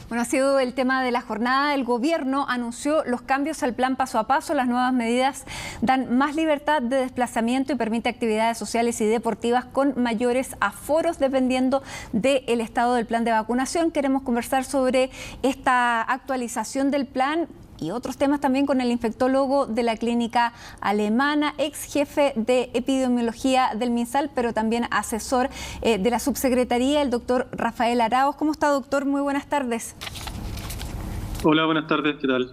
Bueno, ha sido el tema de la jornada. El gobierno anunció los cambios al plan paso a paso. Las nuevas medidas dan más libertad de desplazamiento y permite actividades sociales y deportivas con mayores aforos dependiendo del estado del plan de vacunación. Queremos conversar sobre esta actualización del plan y otros temas también con el infectólogo de la clínica alemana, ex jefe de epidemiología del MinSal, pero también asesor de la subsecretaría, el doctor Rafael Araoz. ¿Cómo está, doctor? Muy buenas tardes. Hola, buenas tardes. ¿Qué tal?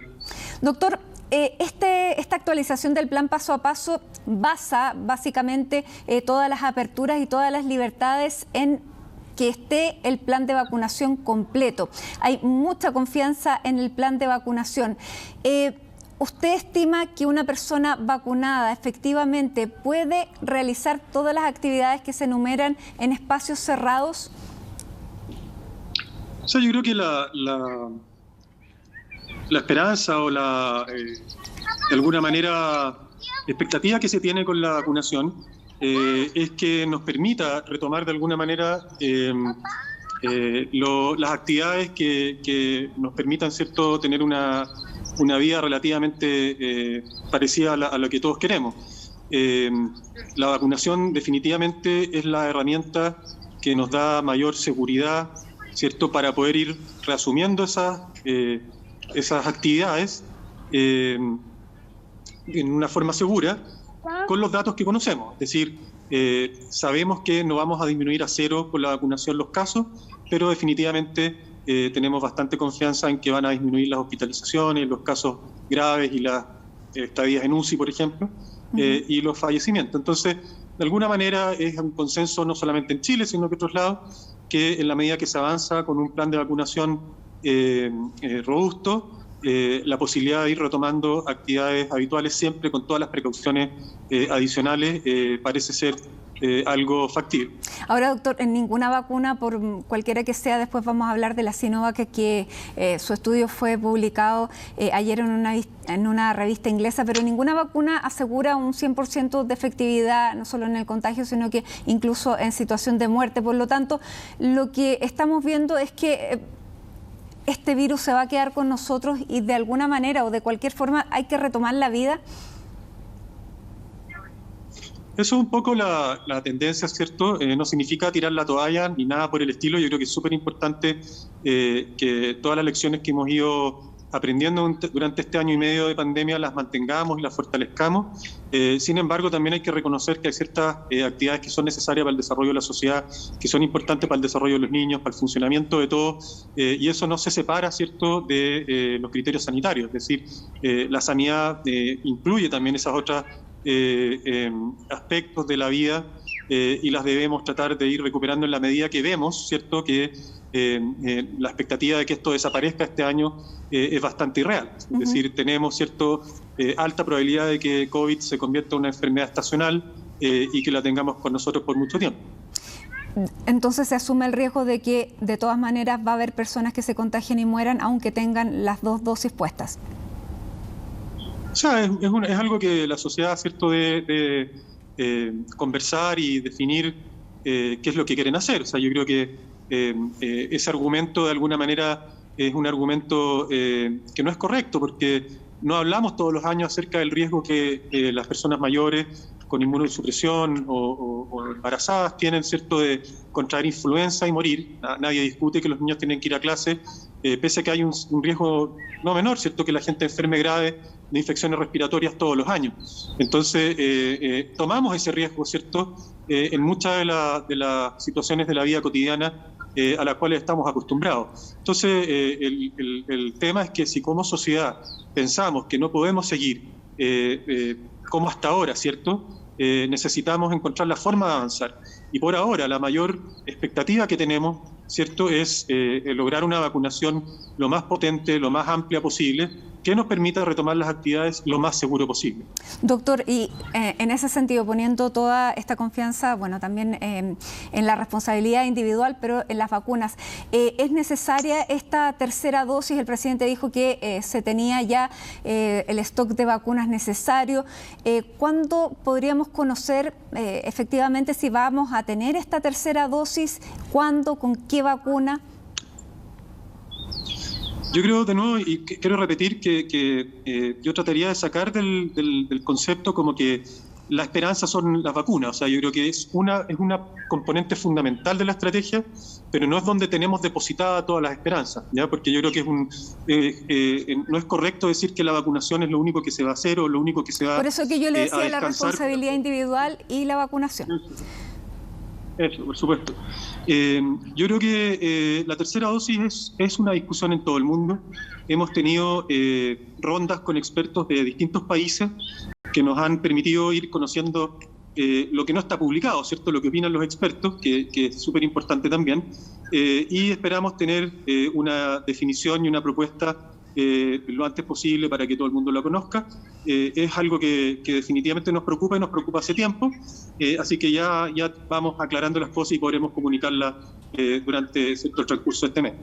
Doctor, esta actualización del plan paso a paso basa básicamente todas las aperturas y todas las libertades en que esté el plan de vacunación completo. Hay mucha confianza en el plan de vacunación. ¿Usted estima que una persona vacunada efectivamente puede realizar todas las actividades que se enumeran en espacios cerrados? O sea, yo creo que la esperanza o de alguna manera, expectativa que se tiene con la vacunación es que nos permita retomar de alguna manera las actividades que nos permitan, ¿cierto?, tener una vida relativamente parecida a lo que todos queremos. La vacunación definitivamente es la herramienta que nos da mayor seguridad, ¿cierto?, para poder ir reasumiendo esas actividades en una forma segura, con los datos que conocemos. Es decir, sabemos que no vamos a disminuir a cero con la vacunación los casos, pero definitivamente tenemos bastante confianza en que van a disminuir las hospitalizaciones, los casos graves y las estadías en UCI, por ejemplo, y los fallecimientos. Entonces, de alguna manera es un consenso no solamente en Chile, sino que en otros lados, que en la medida que se avanza con un plan de vacunación robusto, la posibilidad de ir retomando actividades habituales siempre con todas las precauciones adicionales parece ser algo factible. Ahora, doctor, en ninguna vacuna, por cualquiera que sea, después vamos a hablar de la Sinovac, que su estudio fue publicado ayer en una revista inglesa, pero ninguna vacuna asegura un 100% de efectividad, no solo en el contagio, sino que incluso en situación de muerte. Por lo tanto, lo que estamos viendo es que este virus se va a quedar con nosotros y de alguna manera o de cualquier forma hay que retomar la vida. Eso es un poco la tendencia, ¿cierto? No significa tirar la toalla ni nada por el estilo. Yo creo que es súper importante que todas las lecciones que hemos ido aprendiendo durante este año y medio de pandemia las mantengamos y las fortalezcamos. Sin embargo, también hay que reconocer que hay ciertas actividades que son necesarias para el desarrollo de la sociedad, que son importantes para el desarrollo de los niños, para el funcionamiento de todos, y eso no se separa, ¿cierto?, de los criterios sanitarios. Es decir, la sanidad incluye también esas otras aspectos de la vida y las debemos tratar de ir recuperando en la medida que vemos, ¿cierto?, que la expectativa de que esto desaparezca este año es bastante irreal. Es decir, tenemos, ¿cierto?, alta probabilidad de que COVID se convierta en una enfermedad estacional y que la tengamos con nosotros por mucho tiempo. Entonces se asume el riesgo de que de todas maneras va a haber personas que se contagien y mueran aunque tengan las 2 dosis puestas. O sea, es algo que la sociedad, ¿cierto?, de conversar y definir qué es lo que quieren hacer. O sea, yo creo que ese argumento de alguna manera es un argumento que no es correcto, porque no hablamos todos los años acerca del riesgo que las personas mayores con inmunosupresión o embarazadas tienen, ¿cierto?, de contraer influenza y morir. Nadie discute que los niños tienen que ir a clase, pese a que hay un riesgo no menor, ¿cierto?, que la gente enferme grave de infecciones respiratorias todos los años. Entonces, tomamos ese riesgo, ¿cierto?, en muchas de las situaciones de la vida cotidiana a las cuales estamos acostumbrados. Entonces, el tema es que si como sociedad pensamos que no podemos seguir como hasta ahora, ¿cierto?, necesitamos encontrar la forma de avanzar. Y por ahora la mayor expectativa que tenemos, ¿cierto?, es lograr una vacunación lo más potente, lo más amplia posible, que nos permita retomar las actividades lo más seguro posible. Doctor, y en ese sentido, poniendo toda esta confianza, bueno, también en la responsabilidad individual, pero en las vacunas, ¿es necesaria esta tercera dosis? El presidente dijo que se tenía ya el stock de vacunas necesario. ¿Cuándo podríamos conocer efectivamente si vamos a tener esta tercera dosis? ¿Cuándo? ¿Con qué vacuna? Yo creo, de nuevo, y quiero repetir que yo trataría de sacar del concepto como que la esperanza son las vacunas. O sea, yo creo que es una componente fundamental de la estrategia, pero no es donde tenemos depositada todas las esperanzas, ¿ya? Porque yo creo que no es correcto decir que la vacunación es lo único que se va a hacer o lo único que se va a... Por eso que yo le decía la responsabilidad individual y la vacunación. Eso, por supuesto. Yo creo que la tercera dosis es una discusión en todo el mundo. Hemos tenido rondas con expertos de distintos países que nos han permitido ir conociendo lo que no está publicado, ¿cierto? Lo que opinan los expertos, que es súper importante también. Y esperamos tener una definición y una propuesta lo antes posible para que todo el mundo lo conozca. Es algo que definitivamente nos preocupa y nos preocupa hace tiempo, así que ya vamos aclarando las cosas y podremos comunicarlas durante el transcurso de este mes.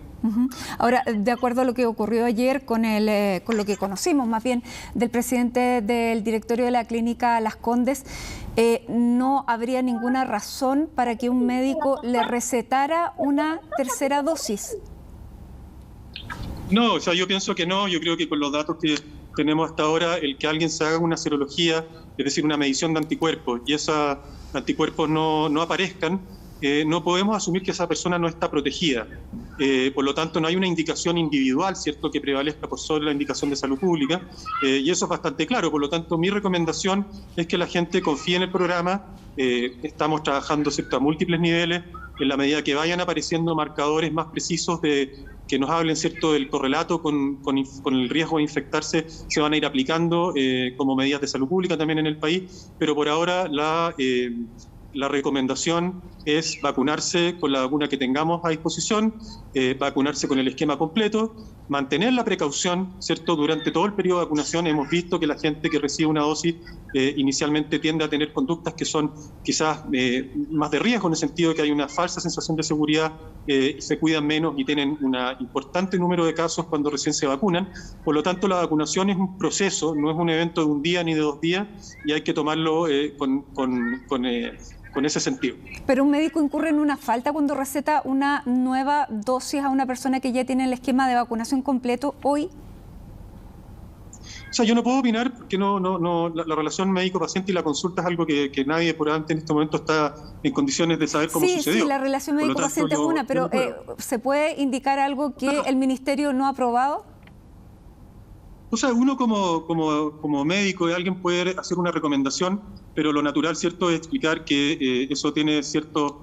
Ahora, de acuerdo a lo que ocurrió ayer con lo que conocimos más bien del presidente del directorio de la clínica Las Condes, no habría ninguna razón para que un médico le recetara una tercera dosis. No, o sea, yo pienso que no. Yo creo que con los datos que tenemos hasta ahora, el que alguien se haga una serología, es decir, una medición de anticuerpos, y esos anticuerpos no aparezcan, no podemos asumir que esa persona no está protegida. Por lo tanto, no hay una indicación individual, ¿cierto?, que prevalezca por sobre la indicación de salud pública, y eso es bastante claro. Por lo tanto, mi recomendación es que la gente confíe en el programa. Estamos trabajando, ¿cierto?, a múltiples niveles. En la medida que vayan apareciendo marcadores más precisos que nos hablen, ¿cierto?, del correlato con el riesgo de infectarse, se van a ir aplicando como medidas de salud pública también en el país, pero por ahora la recomendación es vacunarse con la vacuna que tengamos a disposición, vacunarse con el esquema completo, mantener la precaución, ¿cierto? Durante todo el periodo de vacunación hemos visto que la gente que recibe una dosis inicialmente tiende a tener conductas que son quizás más de riesgo, en el sentido de que hay una falsa sensación de seguridad, se cuidan menos y tienen un importante número de casos cuando recién se vacunan. Por lo tanto, la vacunación es un proceso, no es un evento de un día ni de 2 días, y hay que tomarlo con ese sentido. ¿Pero un médico incurre en una falta cuando receta una nueva dosis a una persona que ya tiene el esquema de vacunación completo hoy? O sea, yo no puedo opinar porque la relación médico-paciente y la consulta es algo que nadie por antes en este momento está en condiciones de saber cómo sucedió. Sí, la relación médico-paciente es una, pero ¿se puede indicar algo que el Ministerio no ha aprobado? O sea, uno como médico, alguien puede hacer una recomendación, pero lo natural, ¿cierto?, es explicar que eso tiene ciertos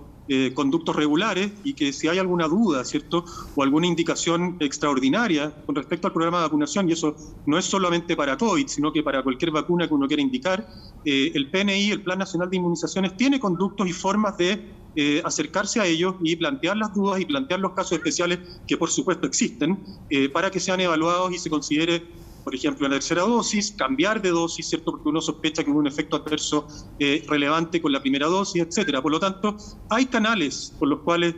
conductos regulares y que si hay alguna duda, ¿cierto?, o alguna indicación extraordinaria con respecto al programa de vacunación, y eso no es solamente para COVID, sino que para cualquier vacuna que uno quiera indicar, el PNI, el Plan Nacional de Inmunizaciones, tiene conductos y formas de acercarse a ellos y plantear las dudas y plantear los casos especiales que por supuesto existen, para que sean evaluados y se considere, por ejemplo, una tercera dosis, cambiar de dosis, ¿cierto?, porque uno sospecha que hubo un efecto adverso relevante con la primera dosis, etcétera. Por lo tanto, hay canales por los cuales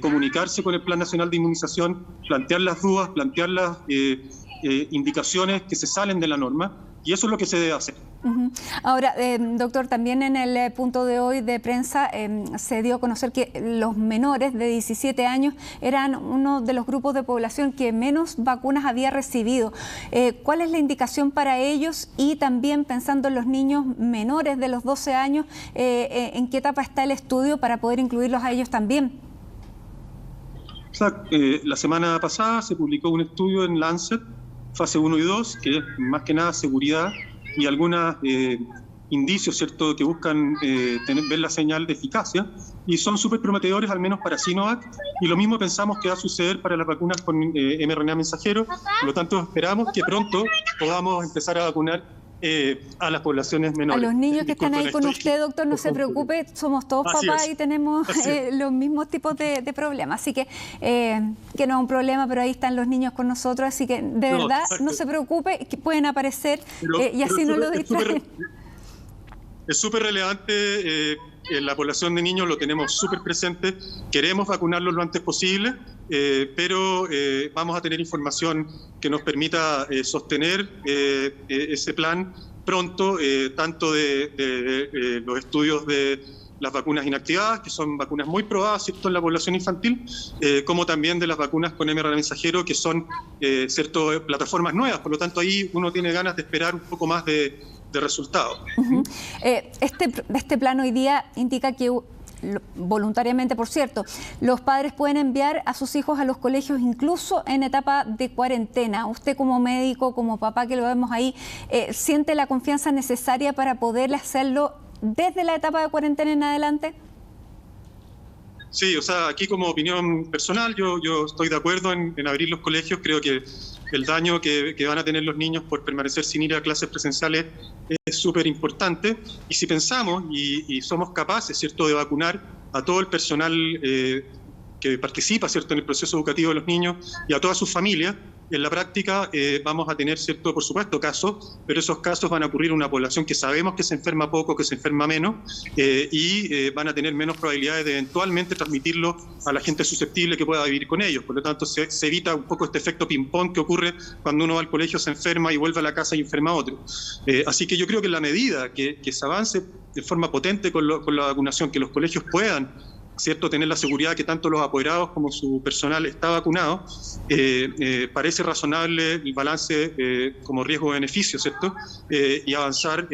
comunicarse con el Plan Nacional de Inmunización, plantear las dudas, plantear las indicaciones que se salen de la norma, y eso es lo que se debe hacer. Ahora, doctor, también en el punto de hoy de prensa se dio a conocer que los menores de 17 años eran uno de los grupos de población que menos vacunas había recibido. ¿Cuál es la indicación para ellos? Y también pensando en los niños menores de los 12 años, ¿en qué etapa está el estudio para poder incluirlos a ellos también? Exacto. La semana pasada se publicó un estudio en Lancet, fase 1 y 2, que es más que nada seguridad y algunos indicios, ¿cierto?, que buscan ver la señal de eficacia, y son súper prometedores, al menos para Sinovac, y lo mismo pensamos que va a suceder para las vacunas con mRNA mensajero. Por lo tanto, esperamos que pronto podamos empezar a vacunar a las poblaciones menores. A los niños que están ahí con usted, doctor, no se preocupe, somos todos papás y tenemos los mismos tipos de problemas, así que no es un problema, pero ahí están los niños con nosotros, así que de verdad no se preocupe, que pueden aparecer y así no lo distraen. Es súper relevante, en la población de niños lo tenemos súper presente, queremos vacunarlos lo antes posible, pero vamos a tener información que nos permita sostener ese plan pronto, tanto de los estudios de las vacunas inactivadas, que son vacunas muy probadas, ¿cierto?, en la población infantil, como también de las vacunas con mRNA mensajero, que son cierto, plataformas nuevas. Por lo tanto, ahí uno tiene ganas de esperar un poco más de resultados. Este plan hoy día indica que, voluntariamente, por cierto, los padres pueden enviar a sus hijos a los colegios incluso en etapa de cuarentena. Usted, como médico, como papá que lo vemos ahí, ¿siente la confianza necesaria para poder hacerlo desde la etapa de cuarentena en adelante? Sí, o sea, aquí como opinión personal, yo estoy de acuerdo en abrir los colegios. Creo que el daño que van a tener los niños por permanecer sin ir a clases presenciales es súper importante. Y si pensamos y somos capaces, ¿cierto?, de vacunar a todo el personal que participa, ¿cierto?, en el proceso educativo de los niños y a todas sus familias, en la práctica vamos a tener, ¿cierto?, por supuesto, casos, pero esos casos van a ocurrir en una población que sabemos que se enferma poco, que se enferma menos, y van a tener menos probabilidades de eventualmente transmitirlo a la gente susceptible que pueda vivir con ellos. Por lo tanto, se evita un poco este efecto ping-pong que ocurre cuando uno va al colegio, se enferma y vuelve a la casa y enferma a otro. Así que yo creo que en la medida que se avance de forma potente con la vacunación, que los colegios puedan, ¿cierto?, tener la seguridad que tanto los apoderados como su personal está vacunado, parece razonable el balance como riesgo-beneficio, ¿cierto?, y avanzar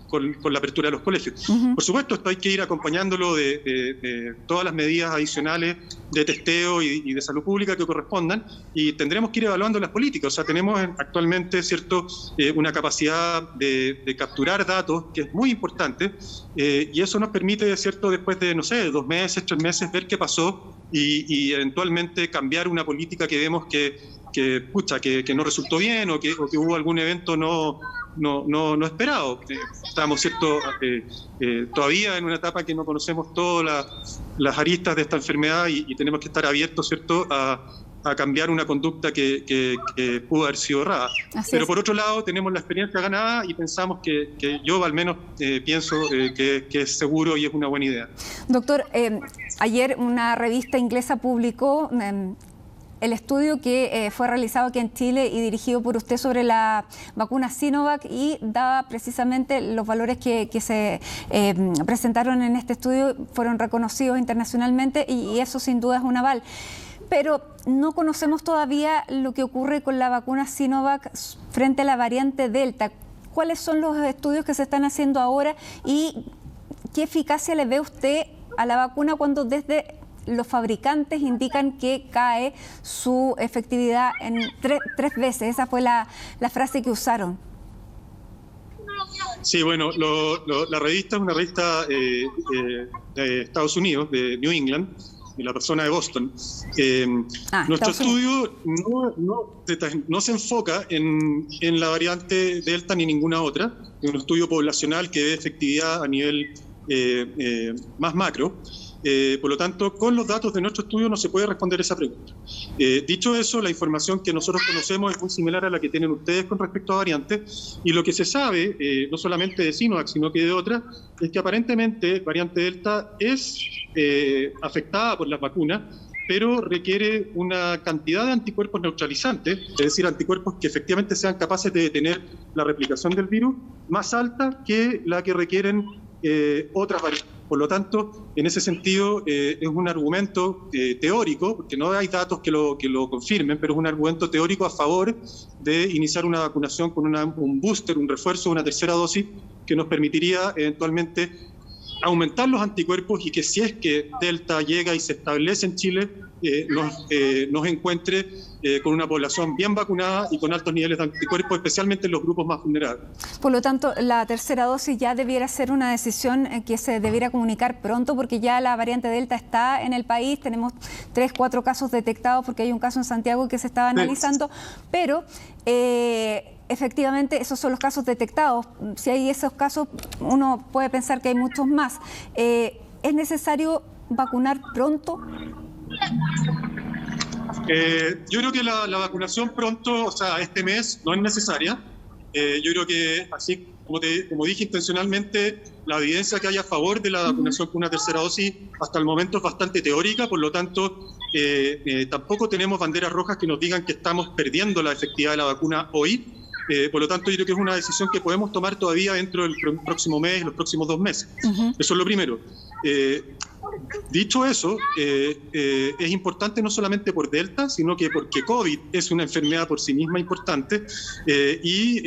con la apertura de los colegios. Por supuesto, esto hay que ir acompañándolo de todas las medidas adicionales de testeo y de salud pública que correspondan, y tendremos que ir evaluando las políticas. O sea, tenemos actualmente, ¿cierto?, una capacidad de capturar datos que es muy importante, y eso nos permite, ¿cierto?, después de, no sé, 2 meses, 3 meses, ver qué pasó y eventualmente cambiar una política que vemos que no resultó bien o que hubo algún evento no esperado. Estamos, ¿cierto?, todavía en una etapa que no conocemos todas las aristas de esta enfermedad y tenemos que estar abiertos, ¿cierto?, a cambiar una conducta que pudo haber sido errada. Pero por otro lado tenemos la experiencia ganada y pensamos que yo al menos pienso que es seguro y es una buena idea. Doctor, ayer una revista inglesa publicó el estudio que fue realizado aquí en Chile y dirigido por usted sobre la vacuna Sinovac, y daba precisamente los valores que se presentaron en este estudio, fueron reconocidos internacionalmente, y eso sin duda es un aval. Pero no conocemos todavía lo que ocurre con la vacuna Sinovac frente a la variante Delta. ¿Cuáles son los estudios que se están haciendo ahora y qué eficacia le ve usted a la vacuna cuando desde los fabricantes indican que cae su efectividad en tres veces? Esa fue la frase que usaron. Sí, bueno, la revista es una revista de Estados Unidos, de New England, de la persona de Boston. Nuestro estudio no se enfoca en la variante Delta ni ninguna otra. Es un estudio poblacional que ve efectividad a nivel más macro. Por lo tanto, con los datos de nuestro estudio no se puede responder esa pregunta. Dicho eso, la información que nosotros conocemos es muy similar a la que tienen ustedes con respecto a variantes, y lo que se sabe, no solamente de Sinovac, sino que de otras, es que aparentemente variante Delta es afectada por las vacunas, pero requiere una cantidad de anticuerpos neutralizantes, es decir, anticuerpos que efectivamente sean capaces de detener la replicación del virus, más alta que la que requieren otras variantes. Por lo tanto, en ese sentido, es un argumento teórico, porque no hay datos que lo confirmen, pero es un argumento teórico a favor de iniciar una vacunación con un booster, un refuerzo, una tercera dosis, que nos permitiría eventualmente aumentar los anticuerpos y que si es que Delta llega y se establece en Chile, nos encuentre con una población bien vacunada y con altos niveles de anticuerpos, especialmente en los grupos más vulnerables. Por lo tanto, la tercera dosis ya debiera ser una decisión que se debiera comunicar pronto, porque ya la variante Delta está en el país, tenemos 3, 4 casos detectados, porque hay un caso en Santiago que se estaba analizando, pero efectivamente esos son los casos detectados. Si hay esos casos, uno puede pensar que hay muchos más. ¿Es necesario vacunar pronto? Yo creo que la vacunación pronto, o sea, este mes, no es necesaria. Yo creo que, así como dije intencionalmente, la evidencia que hay a favor de la vacunación con una tercera dosis hasta el momento es bastante teórica, por lo tanto, tampoco tenemos banderas rojas que nos digan que estamos perdiendo la efectividad de la vacuna hoy. Por lo tanto, yo creo que es una decisión que podemos tomar todavía dentro del próximo mes, los próximos 2 meses. Eso es lo primero. Dicho eso, es importante no solamente por Delta, sino que porque COVID es una enfermedad por sí misma importante, y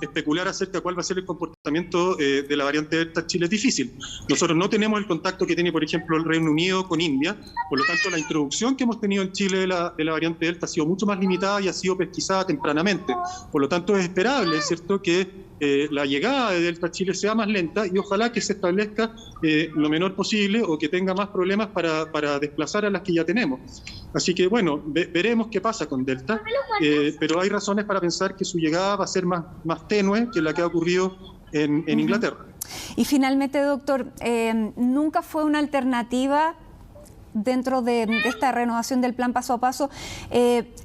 especular acerca de cuál va a ser el comportamiento de la variante Delta en Chile es difícil. Nosotros no tenemos el contacto que tiene, por ejemplo, el Reino Unido con India, por lo tanto la introducción que hemos tenido en Chile de la variante Delta ha sido mucho más limitada y ha sido pesquisada tempranamente. Por lo tanto, es esperable, ¿cierto?, que la llegada de Delta a Chile sea más lenta y ojalá que se establezca lo menor posible o que tenga más problemas para desplazar a las que ya tenemos. Así que, bueno, veremos qué pasa con Delta, pero hay razones para pensar que su llegada va a ser más tenue que la que ha ocurrido en Inglaterra. Y finalmente, doctor, ¿nunca fue una alternativa dentro de esta renovación del plan paso a paso,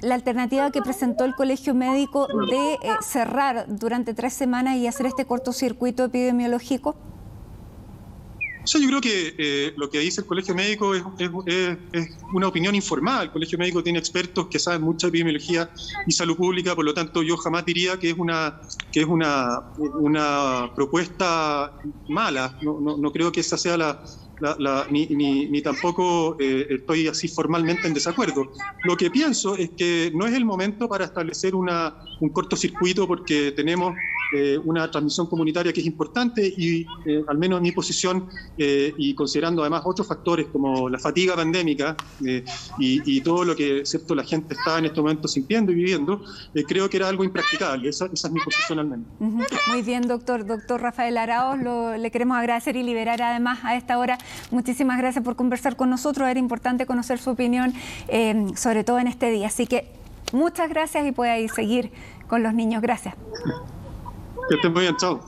la alternativa que presentó el Colegio Médico de cerrar durante 3 semanas y hacer este cortocircuito epidemiológico? O sea, yo creo que lo que dice el Colegio Médico es una opinión informada. El Colegio Médico tiene expertos que saben mucha epidemiología y salud pública, por lo tanto yo jamás diría que es una propuesta mala. No creo que esa sea ni tampoco estoy así formalmente en desacuerdo. Lo que pienso es que no es el momento para establecer un cortocircuito porque tenemos una transmisión comunitaria que es importante y al menos en mi posición y considerando además otros factores como la fatiga pandémica y todo lo que excepto la gente está en este momento sintiendo y viviendo, creo que era algo impracticable. Esa es mi posición al menos. Muy bien, doctor Rafael Araoz, le queremos agradecer y liberar además a esta hora. Muchísimas gracias por conversar con nosotros. Era importante conocer su opinión, sobre todo en este día. Así que muchas gracias y puede ahí seguir con los niños. Gracias. Que estén muy bien, chao.